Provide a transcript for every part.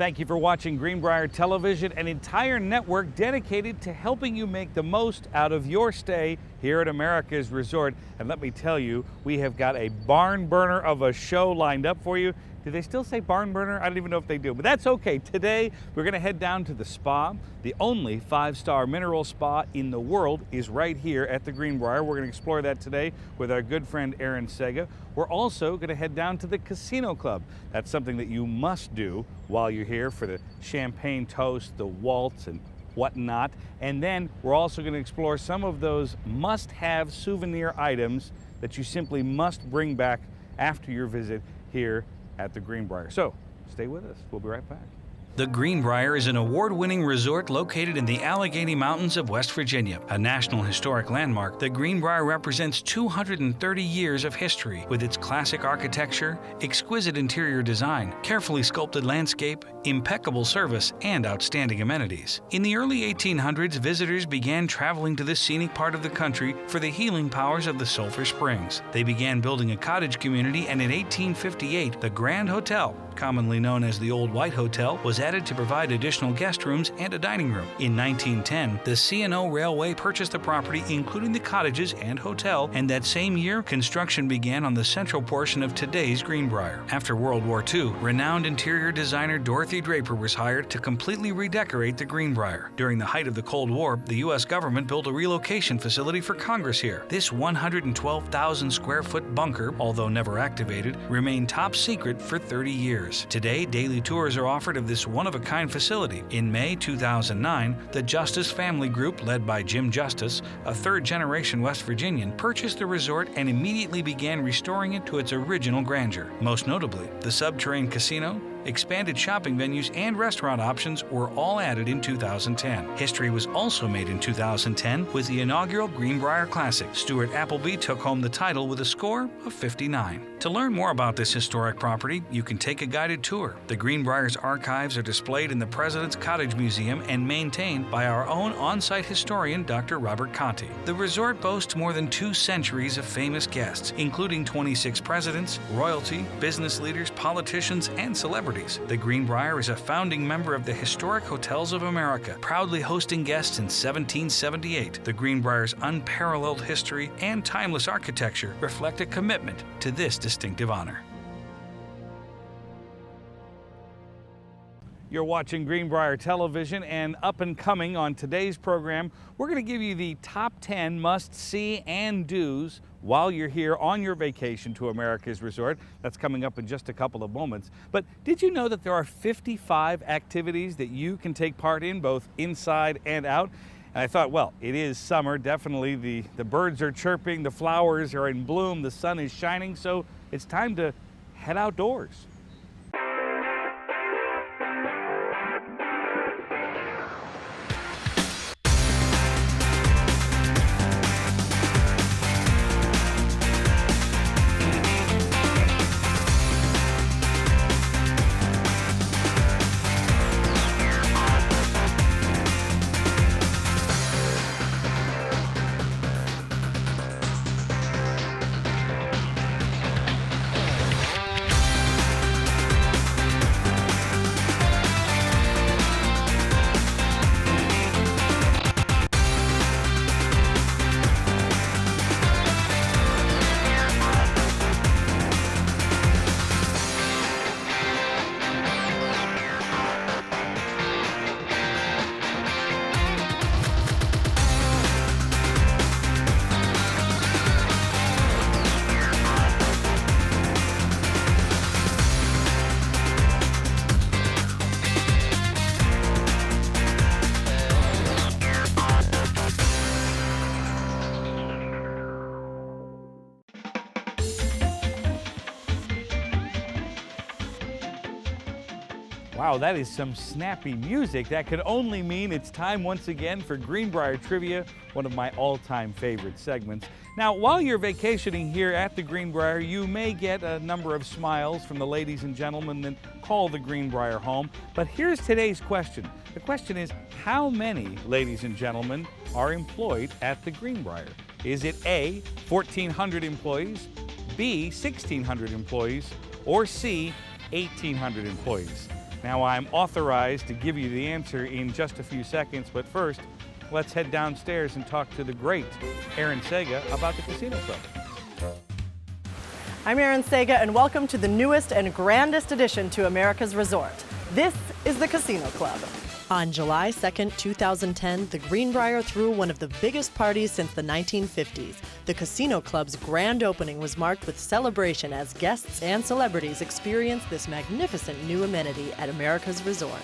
Thank you for watching Greenbrier Television, an entire network dedicated to helping you make the most out of your stay here at America's Resort. And let me tell you, we have got a barn burner of a show lined up for you. Do they still say barn burner? I don't even know if they do, but that's okay. Today, we're going to head down to the spa. The only 5-star mineral spa in the world is right here at the Greenbrier. We're going to explore that today with our good friend Aaron Sega. We're also going to head down to the Casino Club. That's something that you must do while you're here for the champagne toast, the waltz, and whatnot. And then we're also going to explore some of those must-have souvenir items that you simply must bring back after your visit here at the Greenbrier. So stay with us. We'll be right back. The Greenbrier is an award-winning resort located in the Allegheny Mountains of West Virginia. A National Historic Landmark, the Greenbrier represents 230 years of history with its classic architecture, exquisite interior design, carefully sculpted landscape, impeccable service, and outstanding amenities. In the early 1800s, visitors began traveling to this scenic part of the country for the healing powers of the Sulphur Springs. They began building a cottage community, and in 1858, the Grand Hotel, commonly known as the Old White Hotel, was added to provide additional guest rooms and a dining room. In 1910, the C&O Railway purchased the property, including the cottages and hotel, and that same year, construction began on the central portion of today's Greenbrier. After World War II, renowned interior designer Dorothy Draper was hired to completely redecorate the Greenbrier. During the height of the Cold War, the U.S. government built a relocation facility for Congress here. This 112,000 square foot bunker, although never activated, remained top secret for 30 years. Today, daily tours are offered of this one-of-a-kind facility. In May 2009, the Justice Family Group, led by Jim Justice, a third-generation West Virginian, purchased the resort and immediately began restoring it to its original grandeur. Most notably, the subterranean casino, expanded shopping venues, and restaurant options were all added in 2010. History was also made in 2010 with the inaugural Greenbrier Classic. Stuart Appleby took home the title with a score of 59. To learn more about this historic property, you can take a guided tour. The Greenbrier's archives are displayed in the President's Cottage Museum and maintained by our own on-site historian, Dr. Robert Conti. The resort boasts more than 2 centuries of famous guests, including 26 presidents, royalty, business leaders, politicians, and celebrities. The Greenbrier is a founding member of the Historic Hotels of America, proudly hosting guests in 1778. The Greenbrier's unparalleled history and timeless architecture reflect a commitment to this distinctive honor. You're watching Greenbrier Television, and up and coming on today's program, we're going to give you the top 10 must-see and do's while you're here on your vacation to America's Resort. That's coming up in just a couple of moments. But did you know that there are 55 activities that you can take part in, both inside and out? And I thought, well, it is summer, definitely. The birds are chirping, the flowers are in bloom, the sun is shining, so it's time to head outdoors. Wow, that is some snappy music. That could only mean it's time once again for Greenbrier Trivia, one of my all-time favorite segments. Now, while you're vacationing here at the Greenbrier, you may get a number of smiles from the ladies and gentlemen that call the Greenbrier home. But here's today's question. The question is, how many ladies and gentlemen are employed at the Greenbrier? Is it A, 1,400 employees, B, 1,600 employees, or C, 1,800 employees? Now I'm authorized to give you the answer in just a few seconds, but first, let's head downstairs and talk to the great Erin Sega about the Casino Club. I'm Erin Sega, and welcome to the newest and grandest addition to America's Resort. This is the Casino Club. On July 2nd, 2010, the Greenbrier threw one of the biggest parties since the 1950s. The Casino Club's grand opening was marked with celebration as guests and celebrities experienced this magnificent new amenity at America's Resort.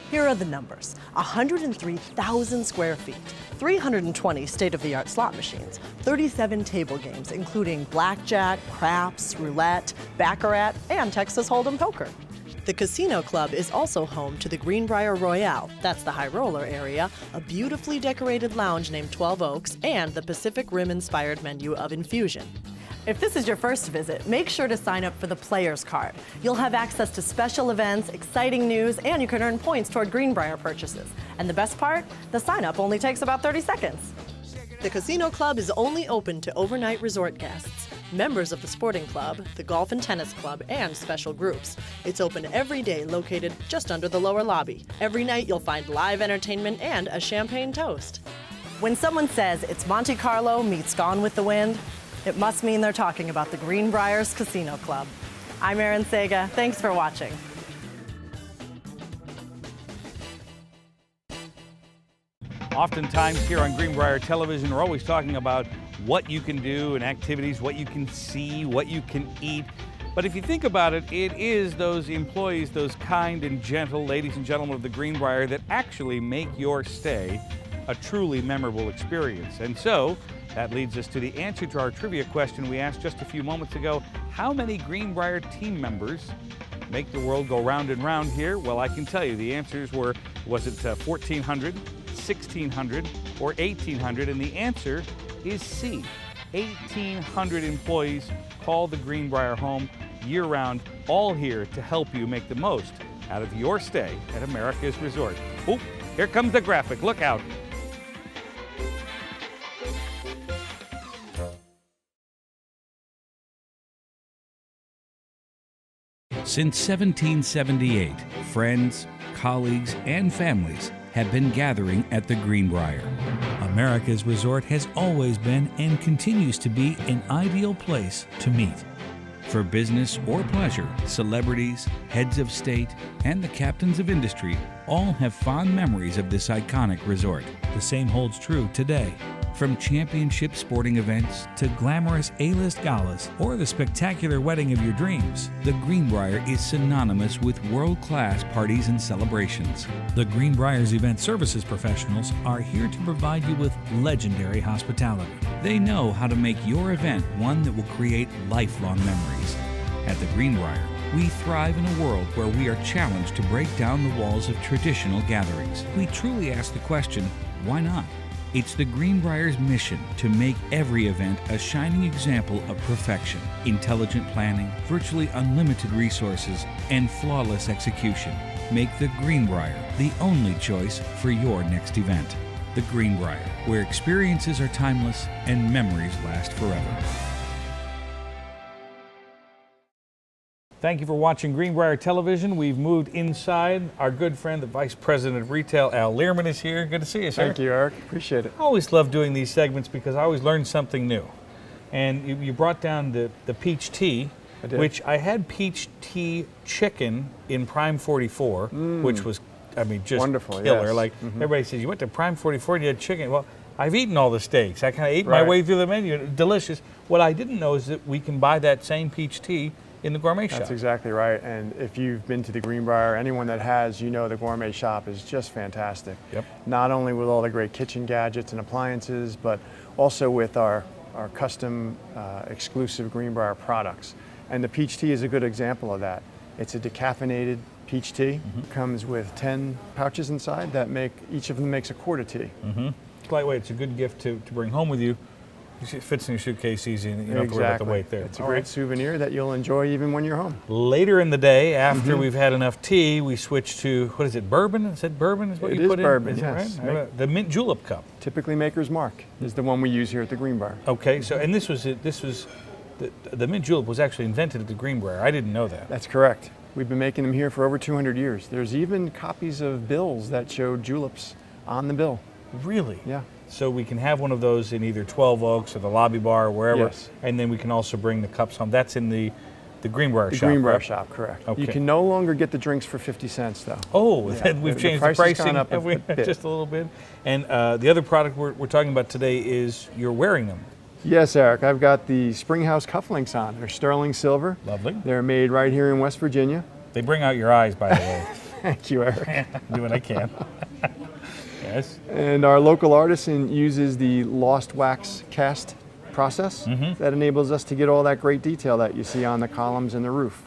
Here are the numbers: 103,000 square feet, 320 state-of-the-art slot machines, 37 table games, including blackjack, craps, roulette, baccarat, and Texas Hold'em poker. The Casino Club is also home to the Greenbrier Royale, that's the high roller area, a beautifully decorated lounge named 12 Oaks, and the Pacific Rim-inspired menu of Infusion. If this is your first visit, make sure to sign up for the Players Card. You'll have access to special events, exciting news, and you can earn points toward Greenbrier purchases. And the best part? The sign-up only takes about 30 seconds. The Casino Club is only open to overnight resort guests, members of the sporting club, the golf and tennis club, and special groups. It's open every day, located just under the lower lobby. Every night you'll find live entertainment and a champagne toast. When someone says it's Monte Carlo meets Gone with the Wind, it must mean they're talking about the Greenbrier's Casino Club. I'm Erin Sega. Thanks for watching. Oftentimes here on Greenbrier Television, we're always talking about what you can do and activities, what you can see, what you can eat. But if you think about it, it is those employees, those kind and gentle ladies and gentlemen of the Greenbrier that actually make your stay a truly memorable experience. And so that leads us to the answer to our trivia question we asked just a few moments ago. How many Greenbrier team members make the world go round and round here? Well, I can tell you the answers were, was it 1,400, 1,600, or 1,800? And the answer is C. 1,800 employees call the Greenbrier home year-round, all here to help you make the most out of your stay at America's Resort. Oh, here comes the graphic. Look out. Since 1778, friends, colleagues, and families have been gathering at the Greenbrier. America's Resort has always been and continues to be an ideal place to meet. For business or pleasure, celebrities, heads of state, and the captains of industry all have fond memories of this iconic resort. The same holds true today. From championship sporting events to glamorous A-list galas or the spectacular wedding of your dreams, the Greenbrier is synonymous with world-class parties and celebrations. The Greenbrier's event services professionals are here to provide you with legendary hospitality. They know how to make your event one that will create lifelong memories. At the Greenbrier, we thrive in a world where we are challenged to break down the walls of traditional gatherings. We truly ask the question, why not? It's the Greenbrier's mission to make every event a shining example of perfection, intelligent planning, virtually unlimited resources, and flawless execution. Make the Greenbrier the only choice for your next event. The Greenbrier, where experiences are timeless and memories last forever. Thank you for watching Greenbrier Television. We've moved inside. Our good friend, the Vice President of Retail, Al Learman, is here. Good to see you, sir. Thank you, Eric. Appreciate it. I always love doing these segments because I always learn something new. And you brought down the peach tea, which I had peach tea chicken in Prime 44, which was, I mean, just wonderful, killer. yes. Like everybody says, you went to Prime 44 and you had chicken. Well, I've eaten all the steaks. I kind of ate my way through the menu. Delicious. What I didn't know is that we can buy that same peach tea in the gourmet shop. That's exactly right. And if you've been to the Greenbrier, anyone that has, you know the gourmet shop is just fantastic. Yep. Not only with all the great kitchen gadgets and appliances, but also with our custom exclusive Greenbrier products. And the peach tea is a good example of that. It's a decaffeinated peach tea. Comes with 10 pouches inside that make, each of them makes a quart of tea. It's lightweight. It's a good gift to bring home with you. It fits in your suitcase easy, and you don't have to worry about the weight there. It's a great souvenir that you'll enjoy even when you're home. Later in the day, after we've had enough tea, we switch to, what is it, bourbon? Is it bourbon is what you put in? Bourbon, Is it yes. right? The mint julep cup. Typically Maker's Mark is the one we use here at the Greenbrier. Okay, so, and this was the mint julep was actually invented at the Greenbrier. I didn't know that. That's correct. We've been making them here for over 200 years. There's even copies of bills that show juleps on the bill. Really? Yeah. So we can have one of those in either 12 Oaks or the lobby bar or wherever. Yes. And then we can also bring the cups home. That's in the Greenbrier shop. The Greenbrier right? shop, correct. Okay. You can no longer get the drinks for 50 cents though. Oh, Yeah, we've changed the the price has pricing gone up have we? a bit. Just a little bit. And the other product we're talking about today is you're wearing them. Yes, Eric, I've got the Springhouse cufflinks on. They're sterling silver. Lovely. They're made right here in West Virginia. They bring out your eyes, by the way. Thank you, Eric. Do what I can. Yes. And our local artisan uses the lost wax cast process that enables us to get all that great detail that you see on the columns and the roof.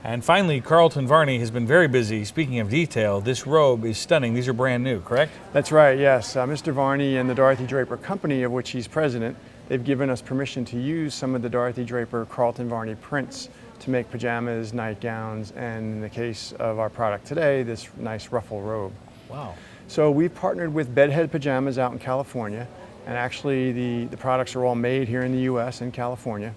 And finally, Carlton Varney has been very busy. Speaking of detail, this robe is stunning. These are brand new, correct? That's right, yes. Mr. Varney and the Dorothy Draper Company, of which he's president, they've given us permission to use some of the Dorothy Draper Carlton Varney prints to make pajamas, nightgowns, and in the case of our product today, this nice ruffle robe. Wow. So we've partnered with Bedhead Pajamas out in California, and actually the products are all made here in the U.S. and California.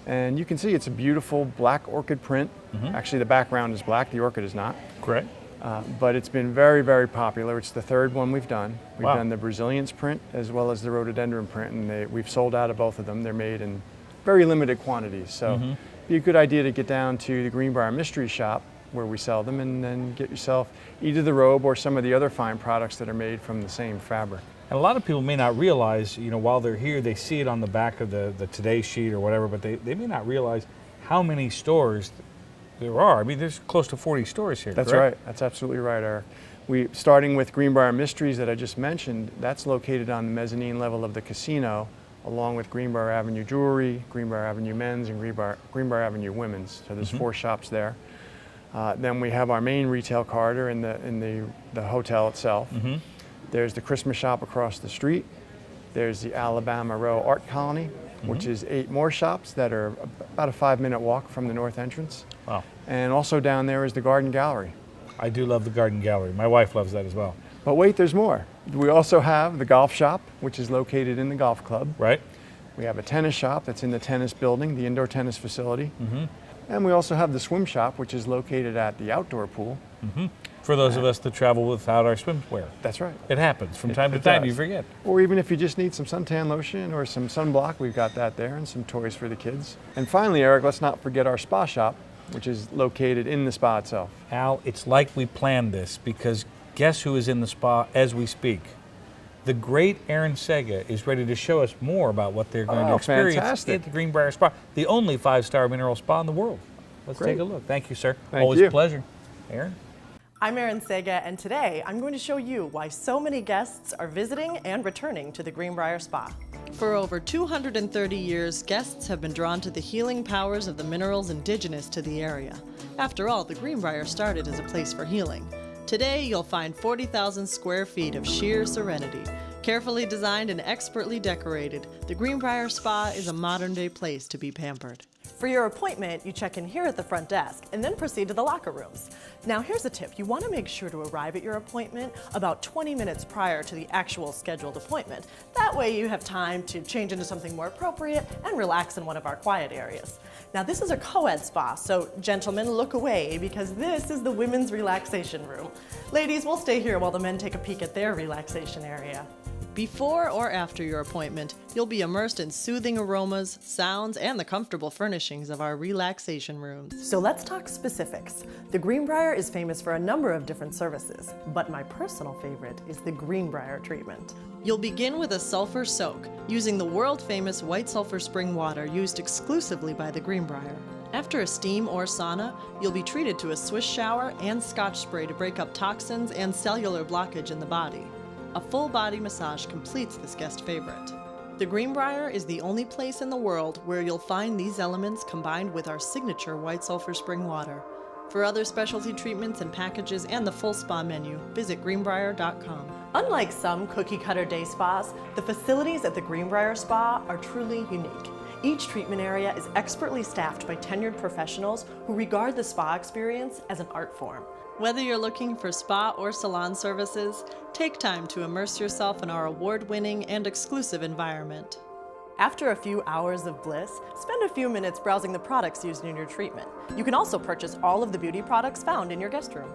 And you can see it's a beautiful black orchid print. Actually, the background is black, the orchid is not. Correct. But it's been very, very popular. It's the third one we've done. We've Wow. done the Brazilians print as well as the rhododendron print, and we've sold out of both of them. They're made in very limited quantities. So it'd be a good idea to get down to the Greenbrier Mystery Shop where we sell them and then get yourself either the robe or some of the other fine products that are made from the same fabric. And a lot of people may not realize, you know, while they're here, they see it on the back of the Today sheet or whatever, but they may not realize how many stores there are. I mean, there's close to 40 stores here, That's correct? right. That's absolutely right, Eric. Starting with Greenbrier Mysteries that I just mentioned, that's located on the mezzanine level of the casino, along with Greenbrier Avenue Jewelry, Greenbrier Avenue Men's, and Greenbrier Avenue Women's. So there's 4 shops there. Then we have our main retail corridor in the hotel itself. There's the Christmas shop across the street. There's the Alabama Row Art Colony, which is 8 more shops that are about a 5-minute walk from the north entrance. Wow. And also down there is the Garden Gallery. I do love the Garden Gallery. My wife loves that as well. But wait, there's more. We also have the golf shop, which is located in the golf club. Right? We have a tennis shop that's in the tennis building, the indoor tennis facility. And we also have the swim shop, which is located at the outdoor pool. For those of us that travel without our swimwear. That's right. It happens. From It- time to it time, does. you forget. Or even if you just need some suntan lotion or some sunblock, we've got that there, and some toys for the kids. And finally, Eric, let's not forget our spa shop, which is located in the spa itself. Al, it's like we planned this because guess who is in the spa as we speak? The great Aaron Sega is ready to show us more about what they're going to experience fantastic. at the Greenbrier Spa, the only 5-star mineral spa in the world. Let's Great. take a look. Thank you, sir. Thank Always you. a pleasure. Aaron? I'm Erin Sega, and today I'm going to show you why so many guests are visiting and returning to the Greenbrier Spa. For over 230 years, guests have been drawn to the healing powers of the minerals indigenous to the area. After all, the Greenbrier started as a place for healing. Today, you'll find 40,000 square feet of sheer serenity. Carefully designed and expertly decorated, the Greenbrier Spa is a modern-day place to be pampered. For your appointment, you check in here at the front desk and then proceed to the locker rooms. Now here's a tip. You want to make sure to arrive at your appointment about 20 minutes prior to the actual scheduled appointment. That way you have time to change into something more appropriate and relax in one of our quiet areas. Now this is a co-ed spa, so gentlemen, look away because this is the women's relaxation room. Ladies, we'll stay here while the men take a peek at their relaxation area. Before or after your appointment, you'll be immersed in soothing aromas, sounds, and the comfortable furnishings of our relaxation rooms. So let's talk specifics. The Greenbrier is famous for a number of different services, but my personal favorite is the Greenbrier treatment. You'll begin with a sulfur soak, using the world-famous white sulfur spring water used exclusively by the Greenbrier. After a steam or sauna, you'll be treated to a Swiss shower and Scotch spray to break up toxins and cellular blockage in the body. A full body massage completes this guest favorite. The Greenbrier is the only place in the world where you'll find these elements combined with our signature white sulfur spring water. For other specialty treatments and packages and the full spa menu, visit greenbrier.com. Unlike some cookie-cutter day spas, the facilities at the Greenbrier Spa are truly unique. Each treatment area is expertly staffed by tenured professionals who regard the spa experience as an art form. Whether you're looking for spa or salon services, take time to immerse yourself in our award-winning and exclusive environment. After a few hours of bliss, spend a few minutes browsing the products used in your treatment. You can also purchase all of the beauty products found in your guest room.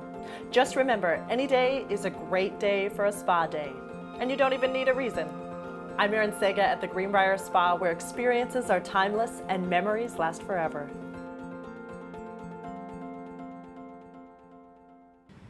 Just remember, any day is a great day for a spa day, and you don't even need a reason. I'm Erin Sega at the Greenbrier Spa, where experiences are timeless and memories last forever.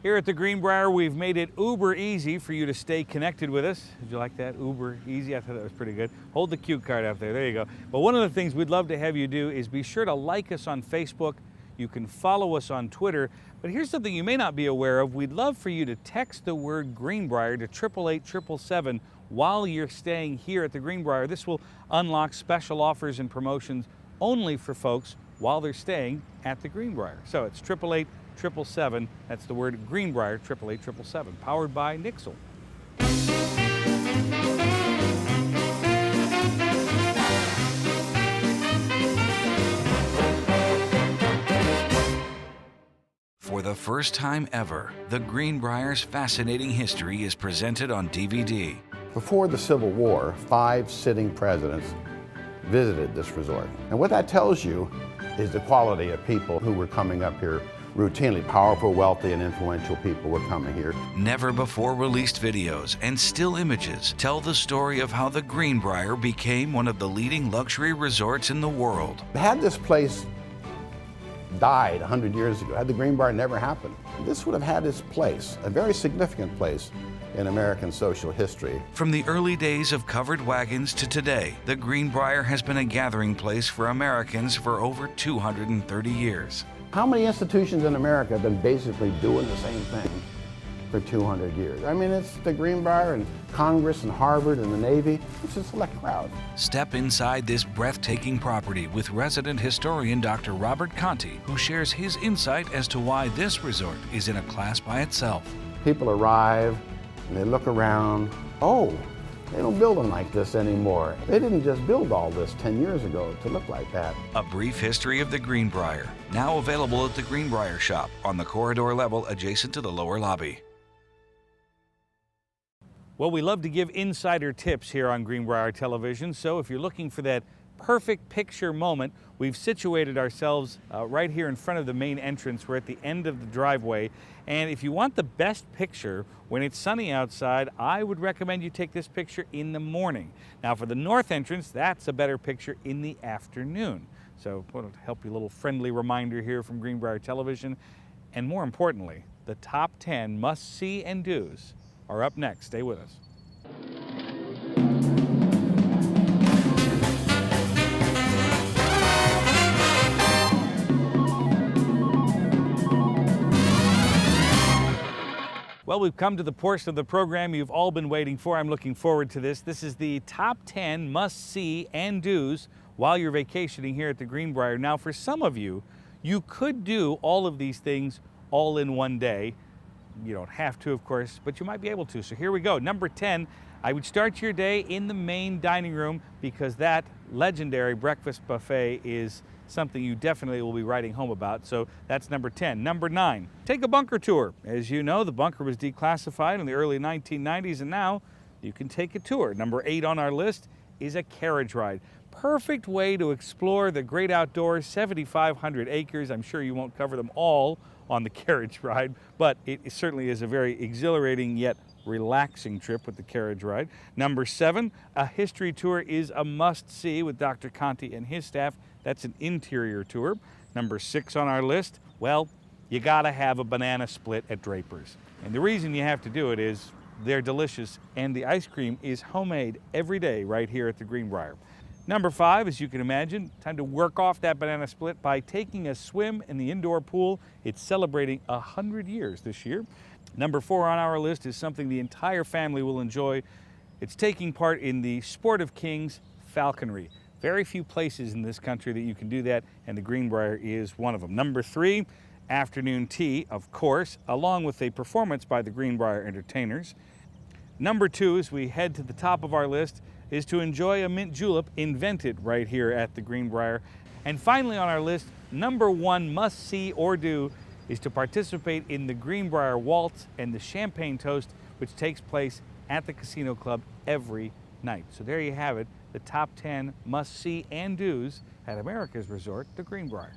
Here at the Greenbrier, we've made it uber easy for you to stay connected with us. Did you like that? Uber easy? I thought that was pretty good. Hold the cue card up there. There you go. But one of the things we'd love to have you do is be sure to like us on Facebook. You can follow us on Twitter. But here's something you may not be aware of. We'd love for you to text the word Greenbrier to 888-777 while you're staying here at the Greenbrier. This will unlock special offers and promotions only for folks while they're staying at the Greenbrier. So it's 888-777. That's the word Greenbrier, 888-777, powered by Nixle. For the first time ever, the Greenbrier's fascinating history is presented on DVD. Before the Civil War, 5 sitting presidents visited this resort. And what that tells you is the quality of people who were coming up here routinely. Powerful, wealthy, and influential people were coming here. Never before released videos and still images tell the story of how the Greenbrier became one of the leading luxury resorts in the world. Had this place died 100 years ago, had the Greenbrier never happened, this would have had its place, a very significant place in American social history. From the early days of covered wagons to today, the Greenbrier has been a gathering place for Americans for over 230 years. How many institutions in America have been basically doing the same thing for 200 years? I mean, it's the Greenbrier and Congress and Harvard and the Navy. It's a select crowd. Step inside this breathtaking property with resident historian Dr. Robert Conti, who shares his insight as to why this resort is in a class by itself. People arrive and they look around. Oh, they don't build them like this anymore. They didn't just build all this 10 years ago to look like that. A brief history of the Greenbrier, now available at the Greenbrier shop on the corridor level adjacent to the lower lobby. Well, we love to give insider tips here on Greenbrier Television, so if you're looking for that perfect picture moment, we've situated ourselves right here in front of the main entrance. We're at the end of the driveway, and if you want the best picture when it's sunny outside, I would recommend you take this picture in the morning. Now for the north entrance, that's a better picture in the afternoon. So to help you, a little friendly reminder here from Greenbrier Television, and more importantly, the top 10 must-see and do's are up next. Stay with us. Well, we've come to the portion of the program you've all been waiting for. I'm looking forward to this. This is the top 10 must-see and do's while you're vacationing here at the Greenbrier. Now, for some of you, you could do all of these things all in one day. You don't have to, of course, but you might be able to. So here we go. Number 10, I would start your day in the main dining room because that legendary breakfast buffet is something you definitely will be writing home about. So that's number 10. Number 9, take a bunker tour. As you know, the bunker was declassified in the early 1990s, and now you can take a tour. Number 8 on our list is a carriage ride. Perfect way to explore the great outdoors, 7,500 acres. I'm sure you won't cover them all on the carriage ride, but it certainly is a very exhilarating yet relaxing trip with the carriage ride. Number 7, a history tour is a must-see with Dr. Conti and his staff. That's an interior tour. Number 6 on our list, well, you gotta have a banana split at Draper's. And the reason you have to do it is they're delicious and the ice cream is homemade every day right here at the Greenbrier. Number 5, as you can imagine, time to work off that banana split by taking a swim in the indoor pool. It's celebrating 100 years this year. Number 4 on our list is something the entire family will enjoy. It's taking part in the Sport of Kings falconry. Very few places in this country that you can do that, and the Greenbrier is one of them. Number 3, afternoon tea, of course, along with a performance by the Greenbrier entertainers. Number 2, as we head to the top of our list, is to enjoy a mint julep invented right here at the Greenbrier. And finally on our list, number 1 must-see or do is to participate in the Greenbrier Waltz and the Champagne Toast, which takes place at the Casino Club every night. So there you have it, the top 10 must-see and do's at America's Resort, the Greenbrier.